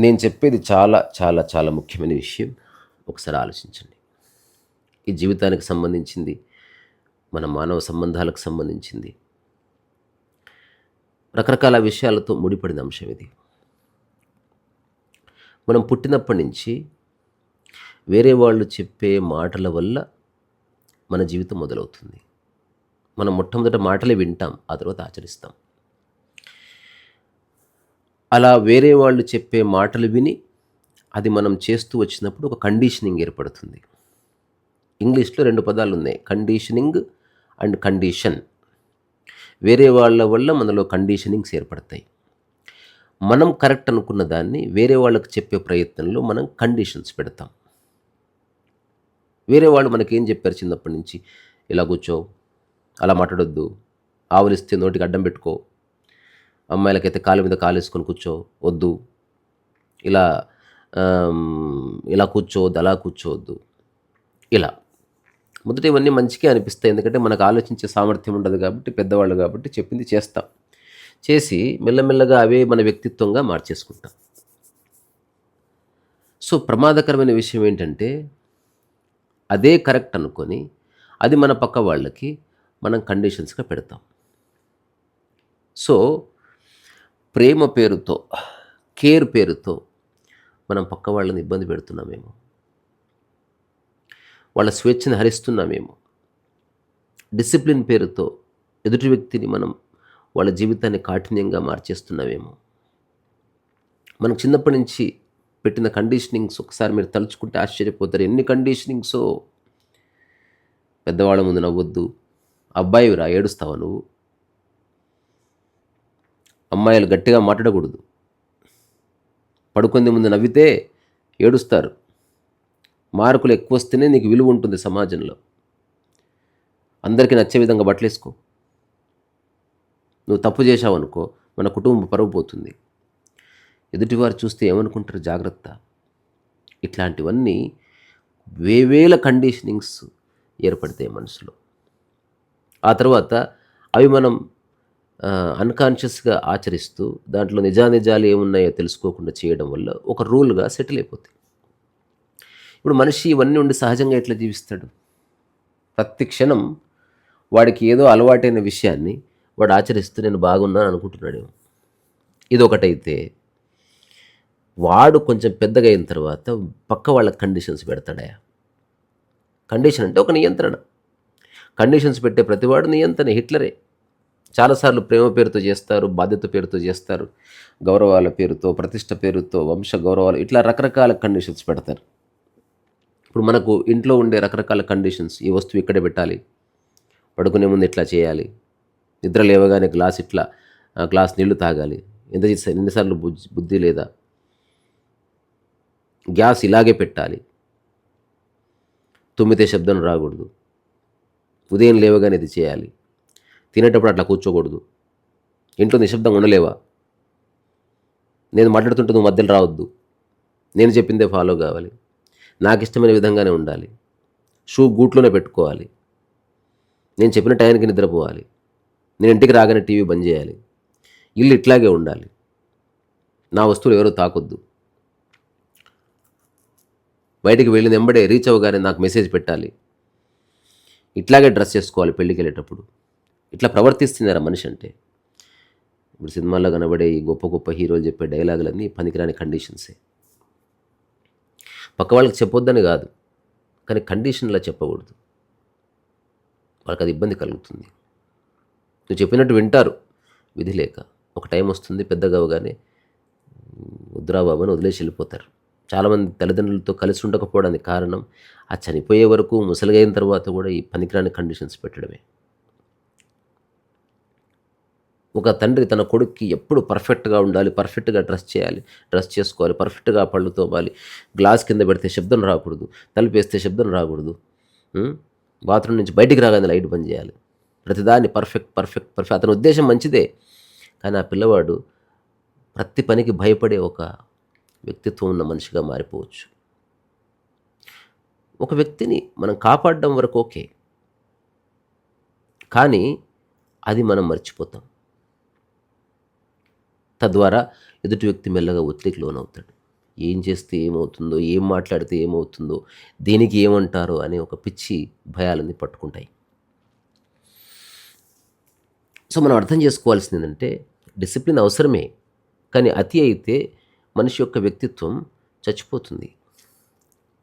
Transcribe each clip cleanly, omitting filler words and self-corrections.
నేను చెప్పేది చాలా చాలా చాలా ముఖ్యమైన విషయం. ఒకసారి ఆలోచించండి. ఈ జీవితానికి సంబంధించింది, మన మానవ సంబంధాలకు సంబంధించింది. రకరకాల విషయాలతో ముడిపడిన అంశం ఇది. మనం పుట్టినప్పటి నుంచి వేరే వాళ్ళు చెప్పే మాటల వల్ల మన జీవితం మొదలవుతుంది. మనం మొట్టమొదట మాటలే వింటాం, ఆ తర్వాత ఆచరిస్తాం. అలా వేరే వాళ్ళు చెప్పే మాటలు విని అది మనం చేస్తూ వచ్చినప్పుడు ఒక కండిషనింగ్ ఏర్పడుతుంది. ఇంగ్లీష్లో 2 పదాలు ఉన్నాయి, కండిషనింగ్ అండ్ కండిషన్. వేరే వాళ్ళ వల్ల మనలో కండిషనింగ్స్ ఏర్పడతాయి. మనం కరెక్ట్ అనుకున్న దాన్ని వేరే వాళ్ళకి చెప్పే ప్రయత్నంలో మనం కండిషన్స్ పెడతాం. వేరే వాళ్ళు మనకేం చెప్పారు చిన్నప్పటి నుంచి, ఇలా కూర్చో, అలా మాట్లాడొద్దు, ఆవులిస్తే నోటికి అడ్డం పెట్టుకో, అమ్మాయిలకైతే కాలు మీద కాలేసుకొని కూర్చో వద్దు, ఇలా ఇలా కూర్చోవద్దు, అలా కూర్చోవద్దు. ఇలా మొదట ఇవన్నీ మంచిగా అనిపిస్తాయి, ఎందుకంటే మనకు ఆలోచించే సామర్థ్యం ఉండదు కాబట్టి, పెద్దవాళ్ళు కాబట్టి చెప్పింది చేస్తాం. చేసి మెల్లమెల్లగా అవే మన వ్యక్తిత్వంగా మార్చేసుకుంటాం. సో ప్రమాదకరమైన విషయం ఏంటంటే, అదే కరెక్ట్ అనుకొని అది మన పక్క వాళ్ళకి మనం కండిషన్స్గా పెడతాం. సో ప్రేమ పేరుతో, కేర్ పేరుతో మనం పక్క వాళ్ళని ఇబ్బంది పెడుతున్నామేమో, వాళ్ళ స్వేచ్ఛను హరిస్తున్నామేమో. డిసిప్లిన్ పేరుతో ఎదుటి వ్యక్తిని మనం వాళ్ళ జీవితాన్ని కాఠిన్యంగా మార్చేస్తున్నామేమో. మనకు చిన్నప్పటి నుంచి పెట్టిన కండిషనింగ్స్ ఒకసారి మీరు తలుచుకుంటే ఆశ్చర్యపోతారు. ఎన్ని కండిషనింగ్సో. పెద్దవాళ్ళ ముందు నవ్వొద్దు, అబ్బాయివిరా ఏడుస్తావా నువ్వు, అమ్మాయిలు గట్టిగా మాట్లాడకూడదు, పడుకుంది ముందు నవ్వితే ఏడుస్తారు, మార్కులు ఎక్కువ వస్తేనే నీకు విలువ ఉంటుంది సమాజంలో, అందరికీ నచ్చే విధంగా బట్టలు వేసుకో, నువ్వు తప్పు చేశావనుకో మన కుటుంబం పరువు పోతుంది, ఎదుటివారు చూస్తే ఏమనుకుంటారు జాగ్రత్త. ఇట్లాంటివన్నీ వేవేల కండిషనింగ్స్ ఏర్పడతాయి మనసులో. ఆ తర్వాత అవి మనం అన్కాన్షియస్గా ఆచరిస్తూ దాంట్లో నిజానిజాలు ఏమున్నాయో తెలుసుకోకుండా చేయడం వల్ల ఒక రూల్గా సెటిల్ అయిపోతాయి. ఇప్పుడు మనిషి ఇవన్నీ ఉండి సహజంగా ఎట్లా జీవిస్తాడు? ప్రతి క్షణం వాడికి ఏదో అలవాటైన విషయాన్ని వాడు ఆచరిస్తూ నేను బాగున్నాను అనుకుంటున్నాడేమో. ఇది ఒకటైతే, వాడు కొంచెం పెద్దగా అయిన తర్వాత పక్క వాళ్ళకి కండిషన్స్ పెడతాడా? కండిషన్ అంటే ఒక నియంత్రణ. కండిషన్స్ పెట్టే ప్రతివాడు నియంత్రణ, హిట్లరే. చాలాసార్లు ప్రేమ పేరుతో చేస్తారు, బాధ్యత పేరుతో చేస్తారు, గౌరవాల పేరుతో, ప్రతిష్ట పేరుతో, వంశ గౌరవాలు, ఇట్లా రకరకాల కండిషన్స్ పెడతారు. ఇప్పుడు మనకు ఇంట్లో ఉండే రకరకాల కండిషన్స్, ఈ వస్తువు ఇక్కడే పెట్టాలి, పడుకునే ముందు ఇట్లా చేయాలి, నిద్ర లేవగానే గ్లాస్ నీళ్లు తాగాలి, ఎన్నిసార్లు బుద్ధి లేదా, గ్యాస్ ఇలాగే పెట్టాలి, తుమ్మితే శబ్దం రాకూడదు, ఉదయం లేవగానే ఇది చేయాలి, తినేటప్పుడు అట్లా కూర్చోకూడదు, ఇంట్లో నిశ్శబ్దంగా ఉండలేవా, నేను మాట్లాడుతుంటే నువ్వు మధ్యలో రావద్దు, నేను చెప్పిందే ఫాలో కావాలి, నాకు ఇష్టమైన విధంగానే ఉండాలి, షూ గూట్లోనే పెట్టుకోవాలి, నేను చెప్పిన టైంకి నిద్రపోవాలి, నేను ఇంటికి రాగానే టీవీ బంద్ చేయాలి, ఇల్లు ఇట్లాగే ఉండాలి, నా వస్తువులు ఎవరో తాకొద్దు, బయటికి వెళ్ళిన వెంబడే రీచ్ అవ్వగానే నాకు మెసేజ్ పెట్టాలి, ఇట్లాగే డ్రెస్ చేసుకోవాలి పెళ్ళికి వెళ్ళేటప్పుడు. ఇట్లా ప్రవర్తిస్తున్నారా మనిషి అంటే? ఇప్పుడు సినిమాల్లో కనబడే ఈ గొప్ప గొప్ప హీరోలు చెప్పే డైలాగులన్నీ పనికిరాని కండిషన్సే. పక్క వాళ్ళకి చెప్పొద్దని కాదు, కానీ కండిషన్లా చెప్పకూడదు, వాళ్ళకి అది ఇబ్బంది కలుగుతుంది. నువ్వు చెప్పినట్టు వింటారు విధి లేక, ఒక టైం వస్తుంది పెద్దగా అవగానే వద్దురా బాబు అని వదిలేసి వెళ్ళిపోతారు. చాలామంది తల్లిదండ్రులతో కలిసి ఉండకపోవడానికి కారణం ఆ చనిపోయే వరకు, ముసలిగా అయిన తర్వాత కూడా ఈ పనికిరాని కండిషన్స్ పెట్టడమే. ఒక తండ్రి తన కొడుక్కి ఎప్పుడు పర్ఫెక్ట్గా ఉండాలి, పర్ఫెక్ట్గా డ్రెస్ చేసుకోవాలి, పర్ఫెక్ట్గా పళ్ళు తోమాలి, గ్లాస్ కింద పెడితే శబ్దం రాకూడదు, తలుపేస్తే శబ్దం రాకూడదు, బాత్రూమ్ నుంచి బయటికి రాగానే లైట్ బంద్ చేయాలి, ప్రతిదాన్ని పర్ఫెక్ట్. అతని ఉద్దేశం మంచిదే, కానీ ఆ పిల్లవాడు ప్రతి పనికి భయపడే ఒక వ్యక్తిత్వం ఉన్న మనిషిగా మారిపోవచ్చు. ఒక వ్యక్తిని మనం కాపాడడం వరకు ఓకే, కానీ అది మనం మర్చిపోతాం. తద్వారా ఎదుటి వ్యక్తి మెల్లగా ఒత్తిడికి లోనవుతాడు. ఏం చేస్తే ఏమవుతుందో, ఏం మాట్లాడితే ఏమవుతుందో, దేనికి ఏమంటారో అనే ఒక పిచ్చి భయాలన్నీ పట్టుకుంటాయి. సో మనం అర్థం చేసుకోవాల్సింది ఏంటంటే డిసిప్లిన్ అవసరమే, కానీ అతి అయితే మనిషి యొక్క వ్యక్తిత్వం చచ్చిపోతుంది.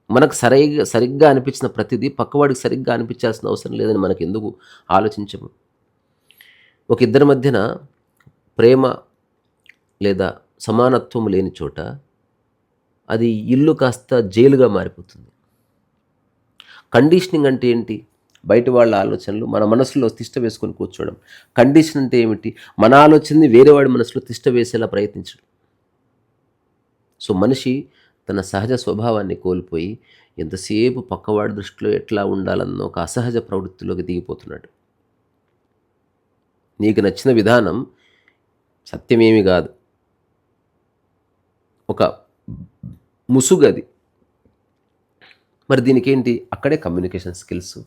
మనకు సరిగ్గా అనిపించిన ప్రతిదీ పక్కవాడికి సరిగ్గా అనిపించాల్సిన అవసరం లేదని మనకు ఎందుకు ఆలోచించము? ఒక ఇద్దరి మధ్యన ప్రేమ లేదా సమానత్వం లేని చోట అది ఇల్లు కాస్త జైలుగా మారిపోతుంది. కండిషనింగ్ అంటే ఏంటి? బయట వాళ్ళ ఆలోచనలు మన మనసులో తిష్ట వేసుకొని కూర్చోవడం. కండిషన్ అంటే ఏమిటి? మన ఆలోచనని వేరేవాడి మనసులో తిష్ట వేసేలా ప్రయత్నించడం. సో మనిషి తన సహజ స్వభావాన్ని కోల్పోయి ఎంతసేపు పక్కవాడి దృష్టిలో ఎట్లా ఉండాలన్న ఒక అసహజ ప్రవృత్తిలోకి దిగిపోతున్నాడు. నీకు నచ్చిన విధానం సత్యమేమి కాదు, ఒక ముసుగది. మరి దీనికి ఏంటి? అక్కడే కమ్యూనికేషన్ స్కిల్స్,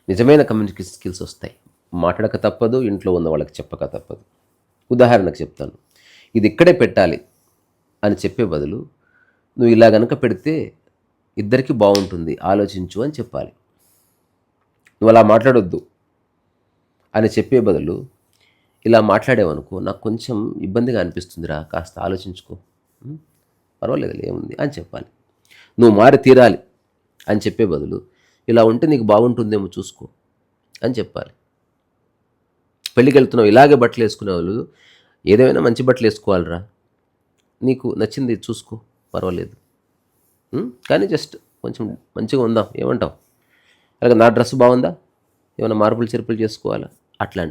నిజమైన కమ్యూనికేషన్ స్కిల్స్ వస్తాయి. మాట్లాడక తప్పదు, ఇంట్లో ఉన్న వాళ్ళకి చెప్పక తప్పదు. ఉదాహరణకు చెప్తాను, ఇది ఇక్కడే పెట్టాలి అని చెప్పే బదులు నువ్వు ఇలా గనక పెడితే ఇద్దరికి బాగుంటుంది, ఆలోచించు అని చెప్పాలి. నువ్వు అలా మాట్లాడొద్దు అని చెప్పే బదులు ఇలా మాట్లాడేవనుకో, నాకు కొంచెం ఇబ్బందిగా అనిపిస్తుందిరా, కాస్త ఆలోచించుకో, పర్వాలేదు ఏముంది అని చెప్పాలి. నువ్వు మారి తీరాలి అని చెప్పే బదులు ఇలా ఉంటే నీకు బాగుంటుందేమో చూసుకో అని చెప్పాలి. పెళ్ళికి వెళ్తున్నావు, ఇలాగే బట్టలు వేసుకునే వాళ్ళు ఏదేమైనా మంచి బట్టలు వేసుకోవాలిరా, నీకు నచ్చింది చూసుకో, పర్వాలేదు, కానీ జస్ట్ కొంచెం మంచిగా ఉందాం, ఏమంటావు? అలాగే నా డ్రెస్ బాగుందా, ఏమైనా మార్పులు చెరుపులు చేసుకోవాలా, అట్లా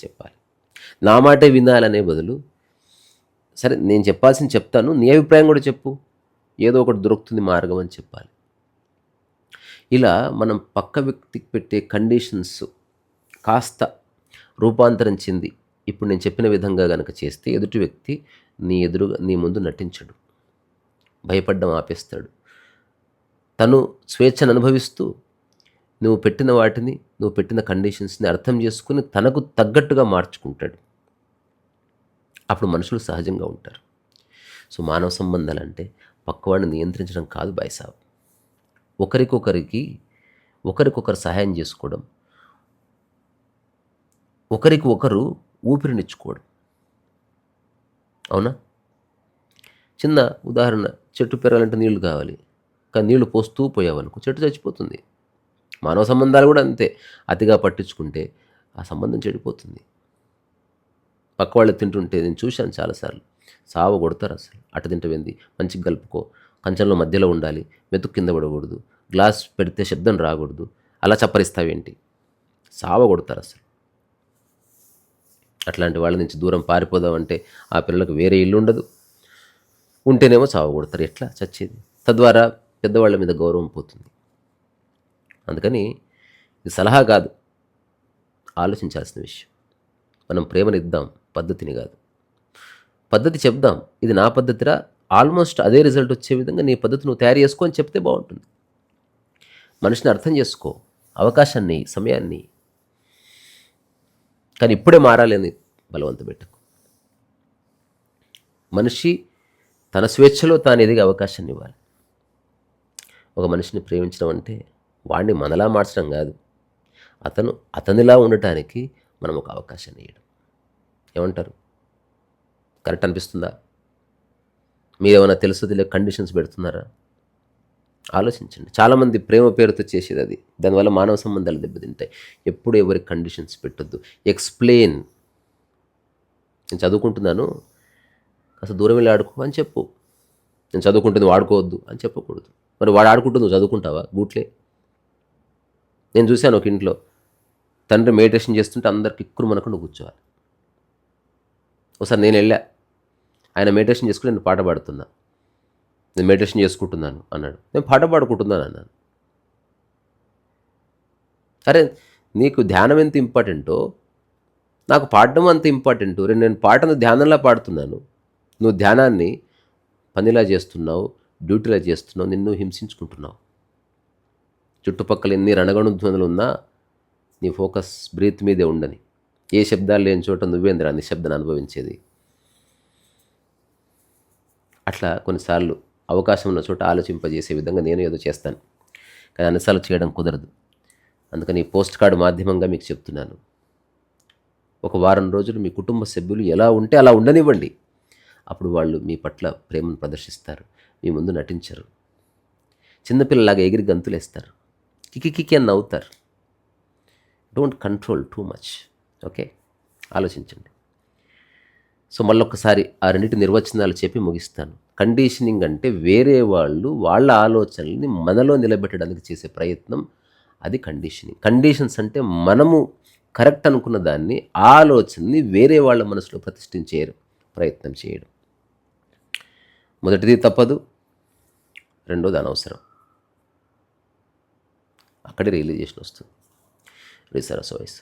చెప్పాలి. నా మాటే వినాలనే బదులు సరే నేను చెప్పాల్సింది చెప్తాను, నీ అభిప్రాయం కూడా చెప్పు, ఏదో ఒకటి దొరుకుతుంది మార్గం అని చెప్పాలి. ఇలా మనం పక్క వ్యక్తికి పెట్టే కండిషన్స్ కాస్త రూపాంతరం చెంది ఇప్పుడు నేను చెప్పిన విధంగా కనుక చేస్తే ఎదుటి వ్యక్తి నీ ముందు నటించడు, భయపడ్డం ఆపేస్తాడు. తను స్వేచ్ఛను అనుభవిస్తూ నువ్వు పెట్టిన వాటిని, నువ్వు పెట్టిన కండిషన్స్ని అర్థం చేసుకుని తనకు తగ్గట్టుగా మార్చుకుంటాడు. అప్పుడు మనుషులు సహజంగా ఉంటారు. సో మానవ సంబంధాలు అంటే పక్కవాడిని నియంత్రించడం కాదు బాయ్సాబ్, ఒకరికొకరు సహాయం చేసుకోవడం, ఒకరికి ఒకరు ఊపిరినిచ్చుకోవడం. అవునా? చిన్న ఉదాహరణ, చెట్టు పెరగాలంటే నీళ్లు కావాలి, కానీ నీళ్లు పోస్తూ పోయావనుకో చెట్టు చచ్చిపోతుంది. మానవ సంబంధాలు కూడా అంతే, అతిగా పట్టించుకుంటే ఆ సంబంధం చెడిపోతుంది. పక్క వాళ్ళు తింటుంటే నేను చూశాను చాలాసార్లు, సావ కొడతారు అసలు. అటు తింటవింది, మంచిగా కలుపుకో, కంచంలో మధ్యలో ఉండాలి, మెతుకు కింద పడకూడదు, గ్లాస్ పెడితే శబ్దం రాకూడదు, అలా చప్పరిస్తావేంటి, సావ కొడతారు అసలు. అట్లాంటి వాళ్ళ నుంచి దూరం పారిపోదామంటే ఆ పిల్లలకు వేరే ఇల్లు ఉండదు, ఉంటేనేమో సావ కొడతారు. ఎట్లా చచ్చేది? తద్వారా పెద్దవాళ్ళ మీద గౌరవం పోతుంది. అందుకని ఇది సలహా కాదు, ఆలోచించాల్సిన విషయం. మనం ప్రేమనిద్దాం, పద్ధతిని కాదు. పద్ధతి చెప్దాం, ఇది నా పద్ధతిరా, ఆల్మోస్ట్ అదే రిజల్ట్ వచ్చే విధంగా నీ పద్ధతి నువ్వు తయారు చేసుకో అని చెప్తే బాగుంటుంది. మనిషిని అర్థం చేసుకో, అవకాశాన్ని, సమయాన్ని. కానీ ఇప్పుడే మారాలి అని బలవంత పెట్టకు. మనిషి తన స్వేచ్ఛలో తాను ఎదిగే అవకాశాన్ని ఇవ్వాలి. ఒక మనిషిని ప్రేమించడం అంటే వాడిని మనలా మార్చడం కాదు, అతనిలా ఉండటానికి మనం ఒక అవకాశాన్ని ఇవ్వడం. ఏమంటారు? కరెక్ట్ అనిపిస్తుందా? మీరేమైనా తెలుసు తెలియక కండిషన్స్ పెడుతున్నారా? ఆలోచించండి. చాలామంది ప్రేమ పేరుతో చేసేది అది, దానివల్ల మానవ సంబంధాలు దెబ్బతింటాయి. ఎప్పుడు ఎవరికి కండిషన్స్ పెట్టొద్దు. ఎక్స్ప్లెయిన్, నేను చదువుకుంటున్నాను కాస్త దూరం వెళ్ళి ఆడుకో అని చెప్పు. నేను చదువుకుంటుంది వాడుకోవద్దు అని చెప్పకూడదు. మరి వాడు ఆడుకుంటూ నువ్వు చదువుకుంటావా? గూట్లే. నేను చూశాను ఒక ఇంట్లో తండ్రి మెడిటేషన్ చేస్తుంటే అందరికి ఇక్కురు మనకుండా కూర్చోవాలి. ఒకసారి నేను వెళ్ళా, ఆయన మెడిటేషన్ చేసుకుని నేను పాట పాడుతున్నా, నేను మెడిటేషన్ చేసుకుంటున్నాను అన్నాడు. నేను పాట పాడుకుంటున్నాను అన్నాను. అరే నీకు ధ్యానం ఎంత ఇంపార్టెంటో నాకు పాడడం అంత ఇంపార్టెంటు. నేను పాటను ధ్యానంలా పాడుతున్నాను, నువ్వు ధ్యానాన్ని పనిలా చేస్తున్నావు, డ్యూటీలా చేస్తున్నావు, నిన్ను హింసించుకుంటున్నావు. చుట్టుపక్కల ఎన్ని రణగణుధ్వనులు ఉన్నా నీ ఫోకస్ బ్రీత్ మీదే ఉండని. ఏ శబ్దాలు లేని చోట నువ్వేంద్రా నిశ్శబ్దాన్ని అనుభవించేది. అట్లా కొన్నిసార్లు అవకాశం ఉన్న చోట ఆలోచింపజేసే విధంగా నేను ఏదో చేస్తాను, కానీ అన్నిసార్లు చేయడం కుదరదు. అందుకని ఈ పోస్ట్ కార్డు మాధ్యమంగా మీకు చెప్తున్నాను, ఒక వారం రోజులు మీ కుటుంబ సభ్యులు ఎలా ఉంటే అలా ఉండనివ్వండి. అప్పుడు వాళ్ళు మీ పట్ల ప్రేమను ప్రదర్శిస్తారు, మీ ముందు నటించరు, చిన్నపిల్లలాగా ఎగిరి గంతులేస్తారు, కికి అని నవ్వుతారు. Don't control too much. Okay, ఆలోచించండి. సో మళ్ళొక్కసారి ఆ రెండింటి నిర్వచనాలు చెప్పి ముగిస్తాను. కండిషనింగ్ అంటే వేరే వాళ్ళు వాళ్ళ ఆలోచనల్ని మనలో నిలబెట్టడానికి చేసే ప్రయత్నం, అది కండిషనింగ్. కండిషన్స్ అంటే మనము కరెక్ట్ అనుకున్న దాన్ని, ఆ ఆలోచనని వేరే వాళ్ళ మనసులో ప్రతిష్ఠించే ప్రయత్నం చేయడం. మొదటిది తప్పదు, రెండోది అనవసరం. అక్కడే రియలైజేషన్ వస్తుంది. రిసర్స్ వాయిస్.